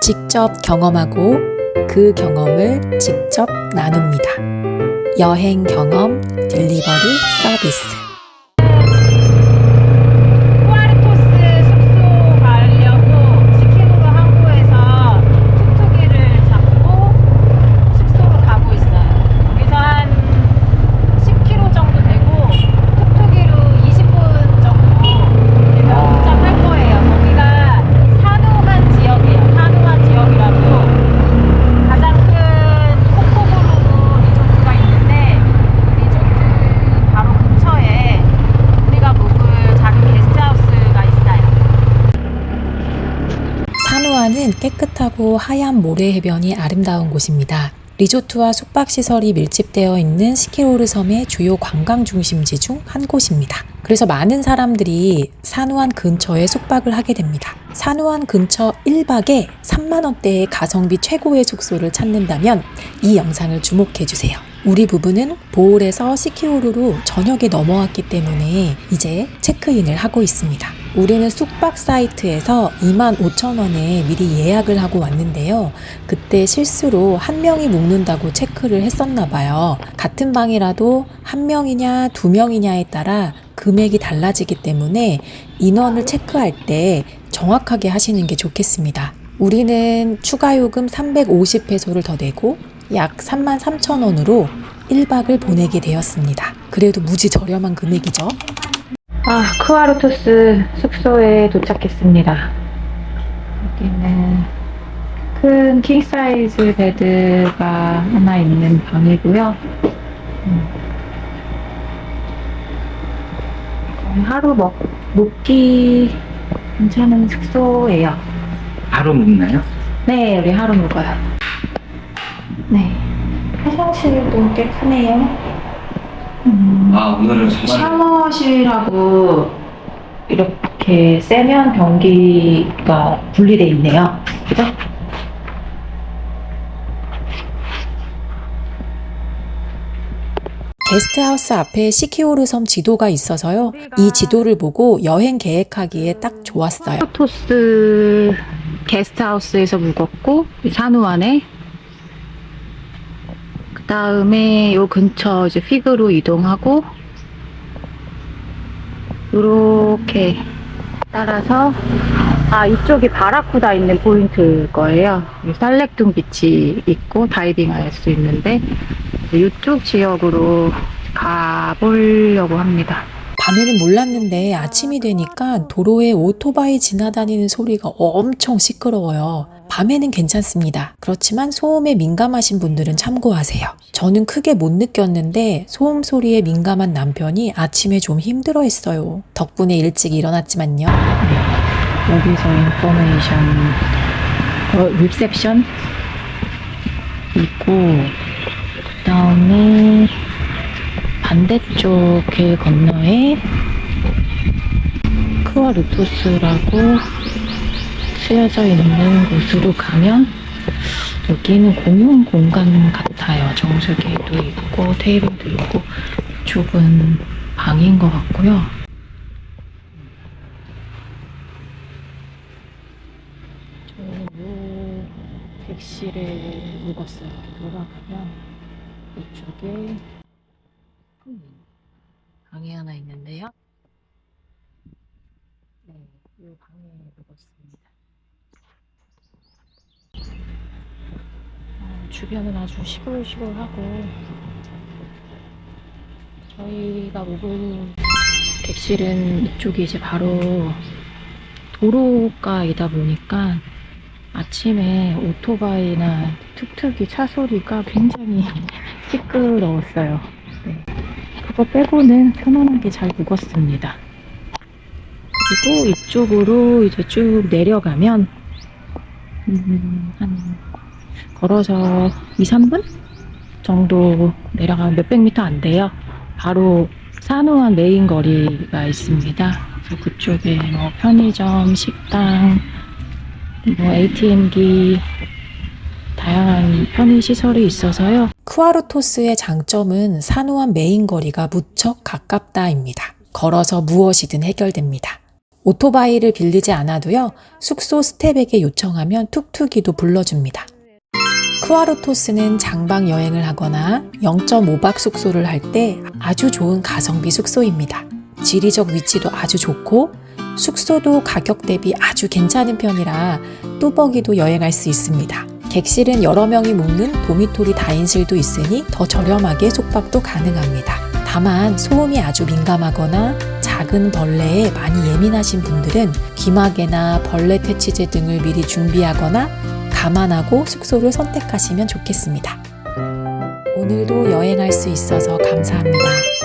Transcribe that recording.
직접 경험하고 그 경험을 직접 나눕니다. 여행 경험 딜리버리 서비스. 쿠아르토스 숙소 가려고 시키노로 항구에서 툭툭이를 잡고 숙소로 가고 있어요. 여기서 한 10km 정도 되고 툭툭이로 20분 정도 되면 도착할 거예요. 거기가 산호한 지역이에요. 산호한 지역이라고 가장 큰 코코보로로 리조트가 있는데 리조트 바로 근처에 우리가 묵을 작은 게스트하우스가 있어요. 산호안은 깨끗하고 하얀 모래 해변이 아름다운 곳입니다. 리조트와 숙박시설이 밀집되어 있는 시키로르 섬의 주요 관광 중심지 중 한 곳입니다. 그래서 많은 사람들이 산호안 근처에 숙박을 하게 됩니다. 산호안 근처 1박에 3만원대의 가성비 최고의 숙소를 찾는다면 이 영상을 주목해주세요. 우리 부부는 보홀에서 시키오르로 저녁에 넘어왔기 때문에 이제 체크인을 하고 있습니다. 우리는 숙박 사이트에서 25,000원에 미리 예약을 하고 왔는데요. 그때 실수로 한 명이 묵는다고 체크를 했었나 봐요. 같은 방이라도 한 명이냐 두 명이냐에 따라 금액이 달라지기 때문에 인원을 체크할 때 정확하게 하시는 게 좋겠습니다. 우리는 추가 요금 350페소를 더 내고 약 33,000원으로 1박을 보내게 되었습니다. 그래도 무지 저렴한 금액이죠. 쿠아르토스 숙소에 도착했습니다. 여기는 큰 킹사이즈 베드가 하나 있는 방이고요. 하루 묵기 괜찮은 숙소예요. 바로 묵나요? 네, 우리 하루 묵어요. 네, 화장실도 꽤 크네요. 오늘은 샤워실하고 이렇게 세면 변기가 분리되어 있네요. 그죠? 게스트하우스 앞에 시키오르 섬 지도가 있어서요. 이 지도를 보고 여행 계획하기에 딱 좋았어요. 쿠아르토스 게스트하우스에서 묵었고 산호안에 그 다음에 요 근처 이제 피그로 이동하고 요렇게 따라서 이쪽이 바라쿠다 있는 포인트일 거예요. 살렉둥 비치 있고 다이빙 할 수 있는데 이쪽 지역으로 가보려고 합니다. 밤에는 몰랐는데 아침이 되니까 도로에 오토바이 지나다니는 소리가 엄청 시끄러워요. 밤에는 괜찮습니다. 그렇지만 소음에 민감하신 분들은 참고하세요. 저는 크게 못 느꼈는데 소음 소리에 민감한 남편이 아침에 좀 힘들어했어요. 덕분에 일찍 일어났지만요. 여기서 인포메이션 리셉션 있고 그 다음에 반대쪽 길 건너에 쿠아르토스라고 쓰여져 있는 곳으로 가면 여기는 공용 공간 같아요. 정수기도 있고 테이블도 있고 이쪽은 방인 것 같고요. 저는 요 객실에 묵었어요. 돌아가면 이쪽에 방이 하나 있는데요. 네, 이 방에 묵었습니다. 주변은 아주 시골시골하고 저희가 묵은 객실은 이쪽이 이제 바로 도로가이다 보니까 아침에 오토바이나 툭툭이 차 소리가 굉장히 시끄러웠어요. 네. 그거 빼고는 편안하게 잘 묵었습니다. 그리고 이쪽으로 이제 쭉 내려가면 한 걸어서 2, 3분 정도 내려가면 몇백 미터 안 돼요. 바로 산호안 메인 거리가 있습니다. 그래서 그쪽에 뭐 편의점, 식당, 뭐 ATM기 다양한 편의시설이 있어서요. 쿠아르토스의 장점은 산호안 메인 거리가 무척 가깝다입니다. 걸어서 무엇이든 해결됩니다. 오토바이를 빌리지 않아도요, 숙소 스텝에게 요청하면 툭툭이도 불러줍니다. 쿠아르토스는 장박 여행을 하거나 0.5박 숙소를 할 때 아주 좋은 가성비 숙소입니다. 지리적 위치도 아주 좋고 숙소도 가격 대비 아주 괜찮은 편이라 뚜벅이도 여행할 수 있습니다. 객실은 여러 명이 묵는 도미토리 다인실도 있으니 더 저렴하게 숙박도 가능합니다. 다만 소음이 아주 민감하거나 작은 벌레에 많이 예민하신 분들은 귀마개나 벌레 퇴치제 등을 미리 준비하거나 감안하고 숙소를 선택하시면 좋겠습니다. 오늘도 여행할 수 있어서 감사합니다.